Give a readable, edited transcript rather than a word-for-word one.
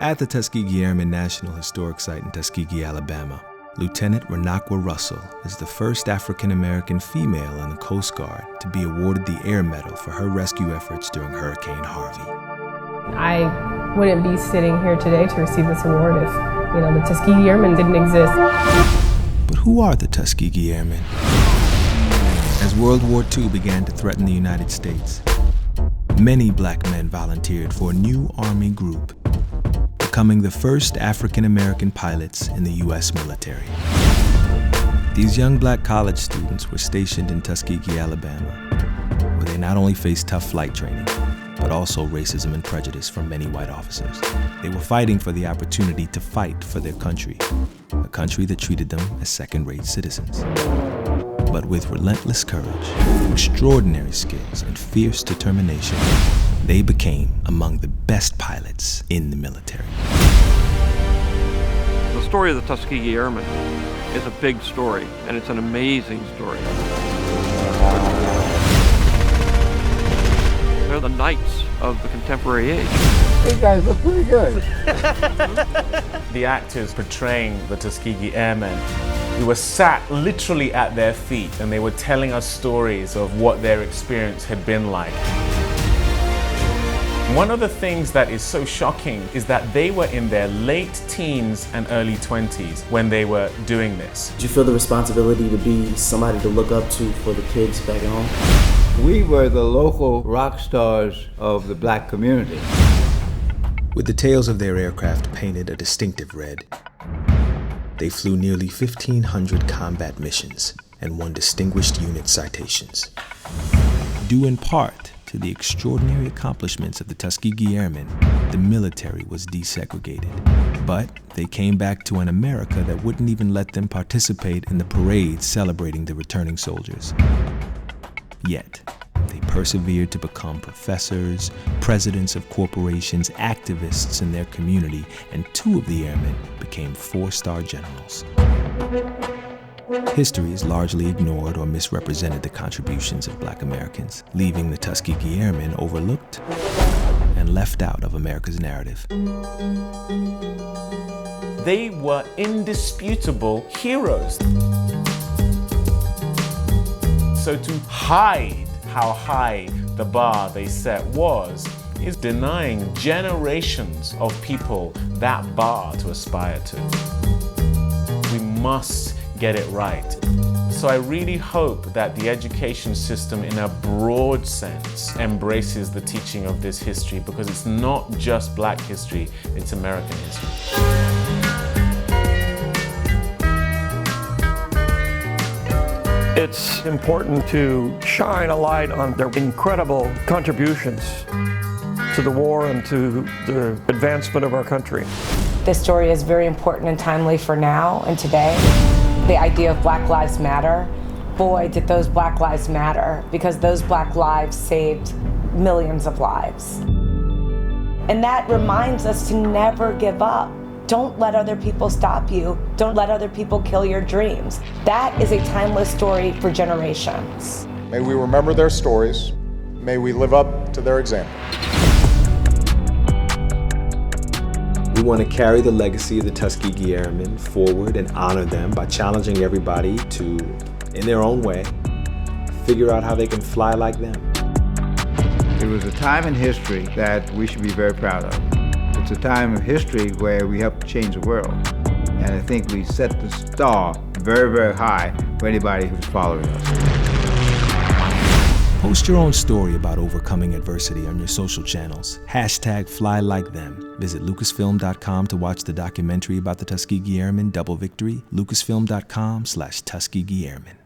At the Tuskegee Airmen National Historic Site in Tuskegee, Alabama, Lieutenant Renaqua Russell is the first African-American female in the Coast Guard to be awarded the Air Medal for her rescue efforts during Hurricane Harvey. I wouldn't be sitting here today to receive this award if, the Tuskegee Airmen didn't exist. But who are the Tuskegee Airmen? As World War II began to threaten the United States, many black men volunteered for a new Army group, becoming the first African-American pilots in the U.S. military. These young black college students were stationed in Tuskegee, Alabama, where they not only faced tough flight training, but also racism and prejudice from many white officers. They were fighting for the opportunity to fight for their country, a country that treated them as second-rate citizens. But with relentless courage, extraordinary skills, and fierce determination, they became among the best pilots in the military. The story of the Tuskegee Airmen is a big story, and it's an amazing story. They're the knights of the contemporary age. You guys look pretty good. The actors portraying the Tuskegee Airmen, we were sat literally at their feet and they were telling us stories of what their experience had been like. One of the things that is so shocking is that they were in their late teens and early 20s when they were doing this. Did you feel the responsibility to be somebody to look up to for the kids back at home? We were the local rock stars of the black community. With the tails of their aircraft painted a distinctive red, they flew nearly 1,500 combat missions and won distinguished unit citations. Due in part to the extraordinary accomplishments of the Tuskegee Airmen, the military was desegregated. But they came back to an America that wouldn't even let them participate in the parades celebrating the returning soldiers. Yet, they persevered to become professors, presidents of corporations, activists in their community, and 2 of the airmen became 4-star generals. History has largely ignored or misrepresented the contributions of black Americans, leaving the Tuskegee Airmen overlooked and left out of America's narrative. They were indisputable heroes. So to hide how high the bar they set was is denying generations of people that bar to aspire to. We must get it right. So I really hope that the education system in a broad sense embraces the teaching of this history, because it's not just black history, it's American history. It's important to shine a light on their incredible contributions to the war and to the advancement of our country. This story is very important and timely for now and today. The idea of Black Lives Matter, boy, did those Black lives matter, because those Black lives saved millions of lives. And that reminds us to never give up. Don't let other people stop you. Don't let other people kill your dreams. That is a timeless story for generations. May we remember their stories. May we live up to their example. We want to carry the legacy of the Tuskegee Airmen forward and honor them by challenging everybody to, in their own way, figure out how they can fly like them. It was a time in history that we should be very proud of. It's a time of history where we helped change the world. And I think we set the star very, very high for anybody who's following us. Post your own story about overcoming adversity on your social channels. #FlyLikeThem. Visit lucasfilm.com to watch the documentary about the Tuskegee Airmen, Double Victory. lucasfilm.com/Tuskegee Airmen.